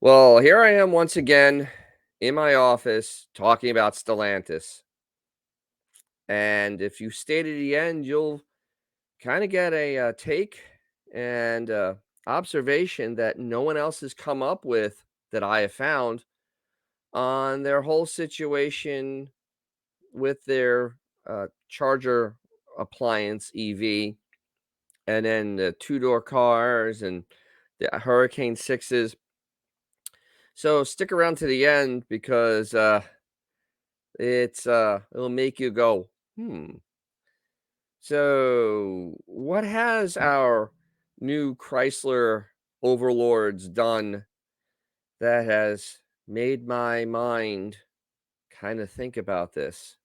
Well, here I am once again in my office talking about Stellantis. And if you stay to the end, you'll kind of get a take and observation that no one else has come up with that I have found on their whole situation with their charger appliance EV and then the two-door cars and the Hurricane Sixes. So stick around to the end because it'll make you go, "Hmm." So, what has our new Chrysler overlords done that has made my mind kind of think about this?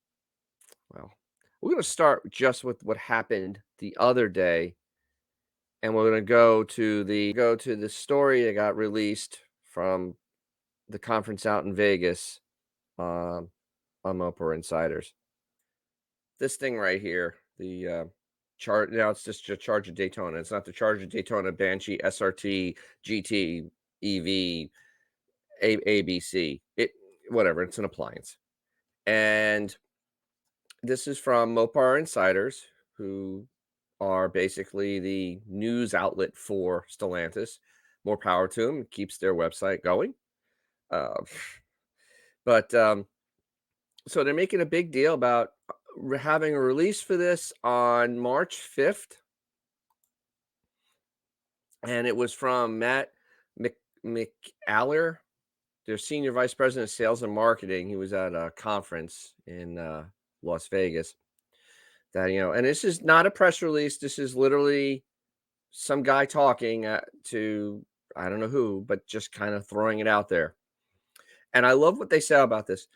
Well, we're going to start just with what happened the other day, and we're going to go to the story that got released from the conference out in Vegas um, on Moper Insiders. This thing right here, the chart now it's just a Charger Daytona. It's not the Charger Daytona Banshee SRT GT EV ABC. It whatever, it's an appliance. And this is from Mopar Insiders, who are basically the news outlet for Stellantis. More power to them, keeps their website going. Uh, but so they're making a big deal about having a release for this on March 5th. And it was from Matt McAller, their senior vice president of sales and marketing. He was at a conference in Las Vegas. And this is not a press release. This is literally some guy talking to I don't know who, but just kind of throwing it out there. And I love what they say about this.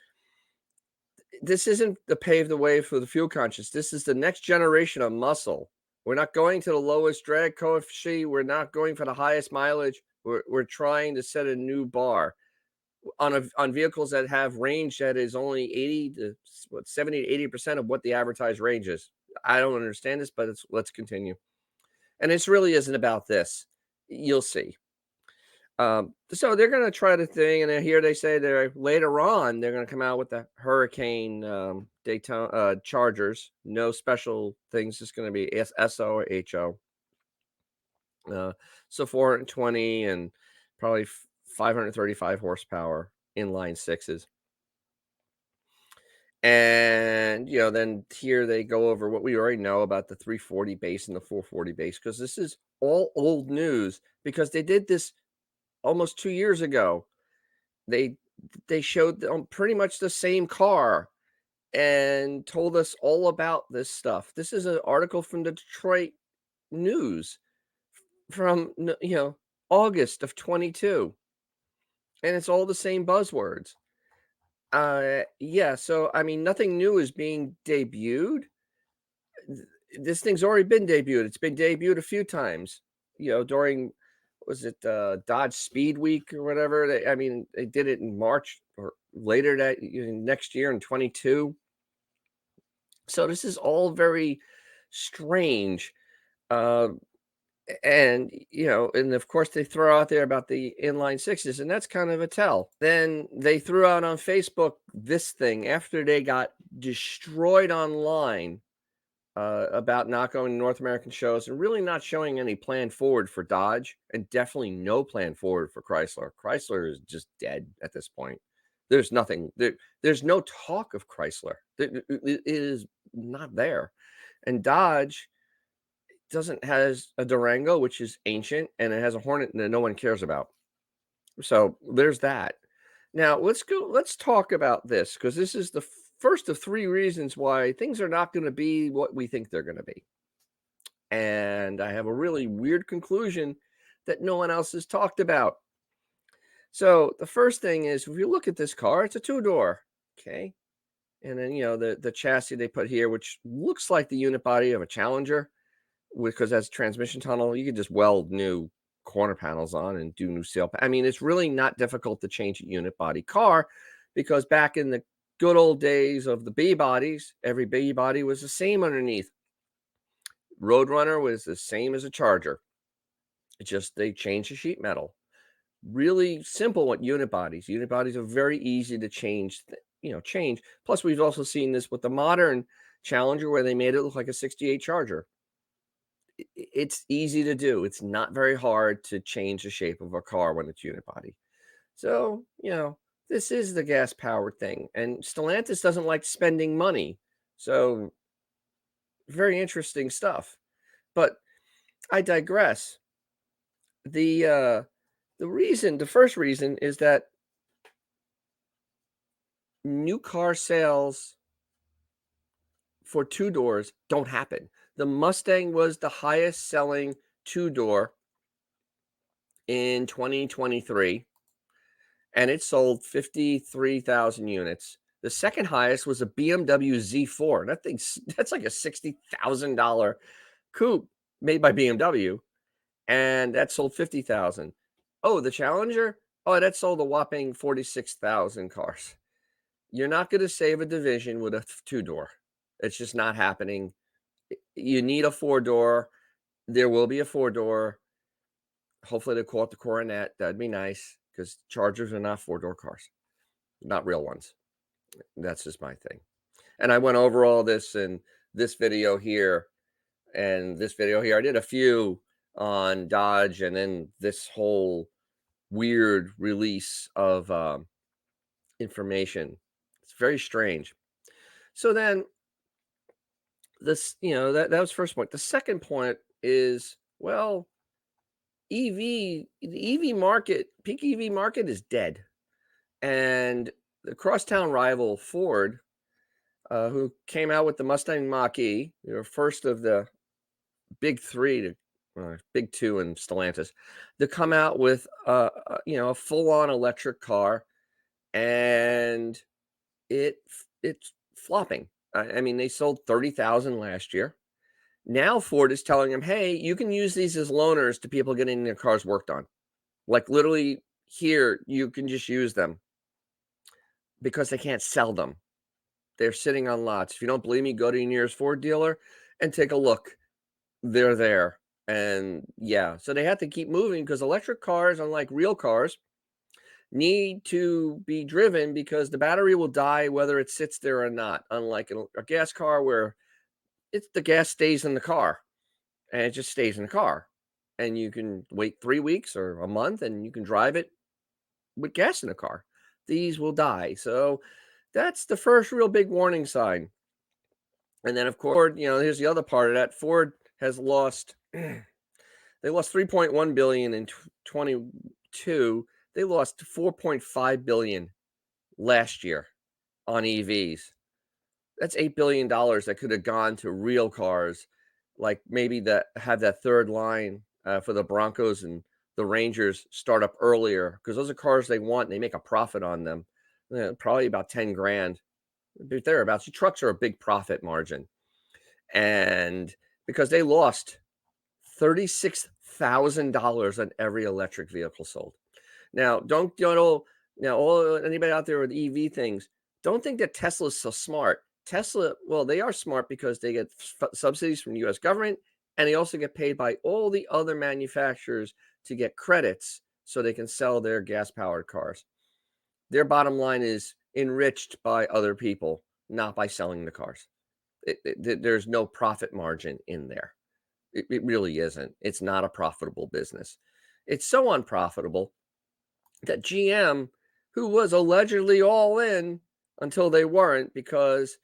This isn't the pave the way for the fuel conscious. This is the next generation of muscle. We're not going to the lowest drag coefficient. We're not going for the highest mileage. We're trying to set a new bar on vehicles that have range that is only 80 to 70 to 80% of what the advertised range is. I don't understand this, but let's continue. And this really isn't about this. You'll see. So they're going to try the thing, and then here they say they're later on they're going to come out with the Hurricane Daytona Chargers. No special things. It's going to be SO or HO. So 420 and probably 535 horsepower inline sixes. And then here they go over what we already know about the 340 base and the 440 base, because this is all old news because they did this almost 2 years ago. They showed pretty much the same car and told us all about this stuff. This is an article from the Detroit News from August of 22, and it's all the same buzzwords. Yeah, so I mean, nothing new is being debuted. This thing's already been debuted. It's been debuted a few times. During was it Dodge Speed Week or whatever? They did it in March or later that next year in 22. So this is all very strange. Uh, and of course they throw out there about the inline sixes, and that's kind of a tell. Then they threw out on Facebook this thing after they got destroyed online about not going to North American shows and really not showing any plan forward for Dodge, and definitely no plan forward for Chrysler. Chrysler is just dead at this point. There's nothing there. There's no talk of Chrysler. It is not there. And Dodge has a Durango, which is ancient, and it has a Hornet that no one cares about. So there's that. Now let's talk about this, because this is the first of three reasons why things are not going to be what we think they're going to be. And I have a really weird conclusion that no one else has talked about. So the first thing is, if you look at this car, it's a two-door, okay? And then the chassis they put here, which looks like the unit body of a Challenger, because that's transmission tunnel. You could just weld new corner panels on and do new sail. It's really not difficult to change a unit body car, because back in the good old days of the B bodies, every B body was the same underneath. Roadrunner was the same as a Charger. It's just they changed the sheet metal. really simple what unit bodies. Unit bodies are very easy to change, change. Plus, we've also seen this with the modern Challenger where they made it look like a 68 Charger. It's easy to do. It's not very hard to change the shape of a car when it's unit body. So, this is the gas powered thing. And Stellantis doesn't like spending money. So, very interesting stuff. But I digress. The first reason is that new car sales for two doors don't happen. The Mustang was the highest selling two door in 2023, and it sold 53,000 units. The second highest was a BMW Z4. That's like a $60,000 coupe made by BMW, and that sold 50,000. Oh, the Challenger? Oh, that sold a whopping 46,000 cars. You're not going to save a division with a two door. It's just not happening. You need a four door. There will be a four door. Hopefully, they call it the Coronet. That'd be nice because Chargers are not four door cars, not real ones. That's just my thing. And I went over all this in this video here and this video here. I did a few on Dodge and then this whole weird release of information. It's very strange. So then that was first point. The second point is, well, the EV market, peak EV market is dead. And the crosstown rival Ford, who came out with the Mustang Mach-E, first of the big three to big two and Stellantis, to come out with a full-on electric car, and it's flopping. I mean, they sold 30,000 last year. Now Ford is telling them, hey, you can use these as loaners to people getting their cars worked on. Like literally here, you can just use them because they can't sell them. They're sitting on lots. If you don't believe me, go to your nearest Ford dealer and take a look. They're there. And yeah, so they have to keep moving because electric cars, unlike real cars, need to be driven because the battery will die whether it sits there or not. Unlike a gas car where the gas stays in the car and it just stays in the car. And you can wait 3 weeks or a month and you can drive it with gas in the car. These will die. So that's the first real big warning sign. And then, of course, here's the other part of that. Ford has lost, they lost 3.1 billion in 22. They lost 4.5 billion last year on EVs. That's $8 billion that could have gone to real cars, like maybe that have that third line for the Broncos and the Rangers start up earlier because those are cars they want. And they make a profit on them, probably about 10 grand. Thereabouts. Trucks are a big profit margin, and because they lost $36,000 on every electric vehicle sold. Now, anybody out there with EV things, don't think that Tesla's so smart. Tesla, well, they are smart because they get subsidies from the U.S. government, and they also get paid by all the other manufacturers to get credits so they can sell their gas-powered cars. Their bottom line is enriched by other people, not by selling the cars. There's no profit margin in there. It really isn't. It's not a profitable business. It's so unprofitable that GM, who was allegedly all in until they weren't because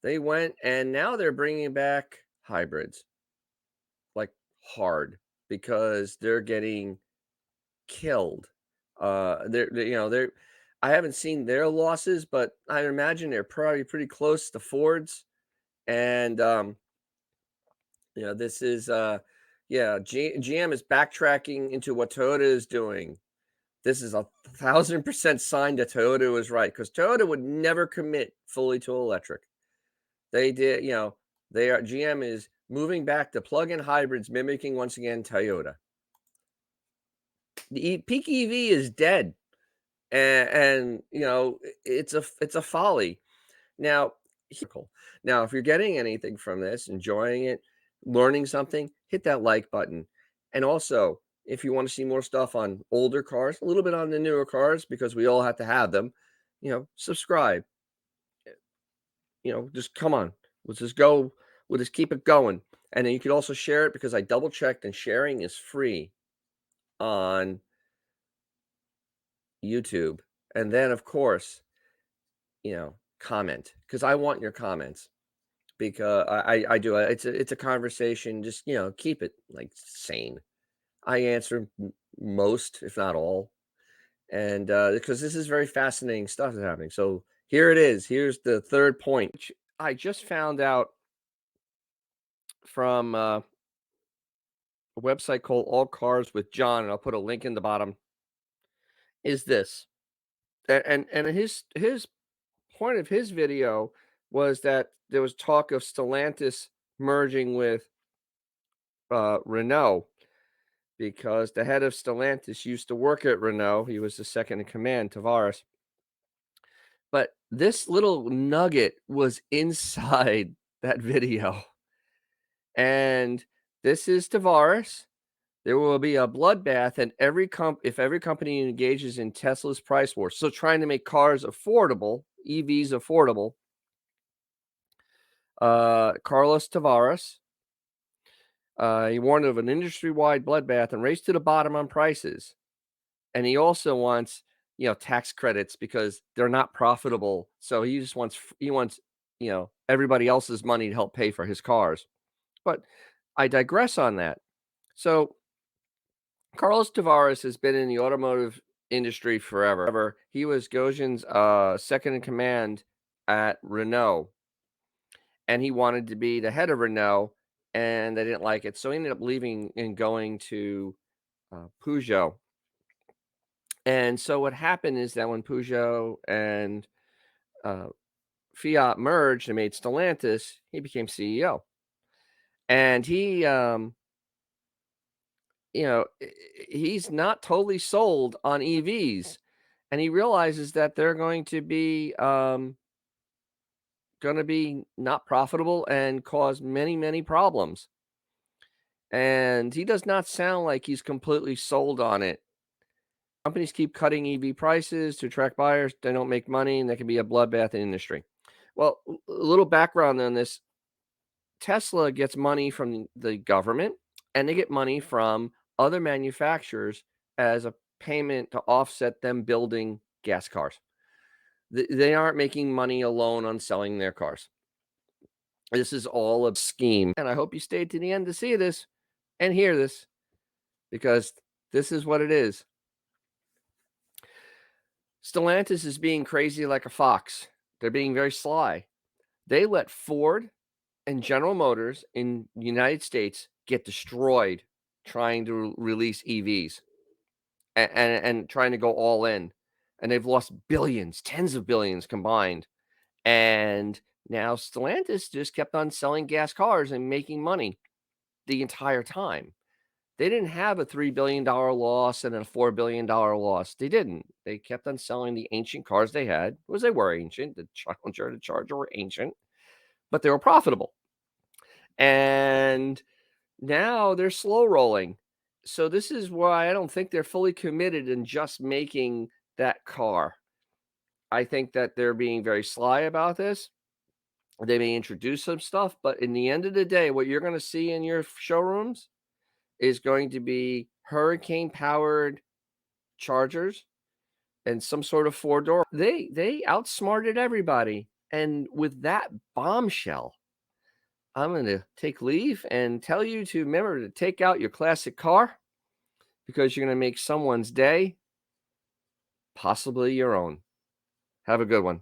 they went and now they're bringing back hybrids like hard because they're getting killed. They're I haven't seen their losses, but I imagine they're probably pretty close to Ford's. And this is GM is backtracking into what Toyota is doing. This is 1,000% sign that Toyota was right because Toyota would never commit fully to electric. They did, GM is moving back to plug-in hybrids, mimicking once again Toyota. The peak EV is dead, and it's a folly. Now, if you're getting anything from this, enjoying it, learning something, hit that like button, and also If you want to see more stuff on older cars, a little bit on the newer cars, because we all have to have them, subscribe. Just come on. Let's just go. We'll just keep it going. And then you could also share it, because I double checked and sharing is free on YouTube. And then, of course, comment, because I want your comments, because I do. It's a conversation. Just, keep it like sane. I answer most, if not all. And because this is very fascinating stuff that's happening. So here it is. Here's the third point, which I just found out from a website called All Cars with John, and I'll put a link in the bottom. Is this, and his point of his video was that there was talk of Stellantis merging with Renault, because the head of Stellantis used to work at Renault. He was the second in command, Tavares. But this little nugget was inside that video. And this is Tavares. There will be a bloodbath, and if every company engages in Tesla's price war, so trying to make cars affordable, EVs affordable. Carlos Tavares, he warned of an industry-wide bloodbath and race to the bottom on prices. And he also wants, tax credits, because they're not profitable. So he wants, everybody else's money to help pay for his cars. But I digress on that. So Carlos Tavares has been in the automotive industry forever. He was Goshen's second in command at Renault, and he wanted to be the head of Renault, and they didn't like it. So he ended up leaving and going to Peugeot. And so what happened is that when Peugeot and Fiat merged and made Stellantis, he became CEO. And he's not totally sold on EVs, and he realizes that they're going to be not profitable and cause many, many problems. And he does not sound like he's completely sold on it. Companies keep cutting EV prices to attract buyers. They don't make money, and there can be a bloodbath in industry. Well, a little background on this. Tesla gets money from the government, and they get money from other manufacturers as a payment to offset them building gas cars. They aren't making money alone on selling their cars. This is all a scheme. And I hope you stayed to the end to see this and hear this, because this is what it is. Stellantis is being crazy like a fox. They're being very sly. They let Ford and General Motors in the United States get destroyed trying to release EVs and trying to go all in. And they've lost billions, tens of billions combined. And now Stellantis just kept on selling gas cars and making money the entire time. They didn't have a $3 billion loss and a $4 billion loss. They didn't. They kept on selling the ancient cars they had, because they were ancient. The Challenger, the Charger were ancient, but they were profitable. And now they're slow rolling. So this is why I don't think they're fully committed in just making that car. I think that they're being very sly about this. They may introduce some stuff, but in the end of the day, what you're going to see in your showrooms is going to be hurricane-powered Chargers and some sort of four-door. They outsmarted everybody. And with that bombshell, I'm going to take leave and tell you to remember to take out your classic car, because you're going to make someone's day, possibly your own. Have a good one.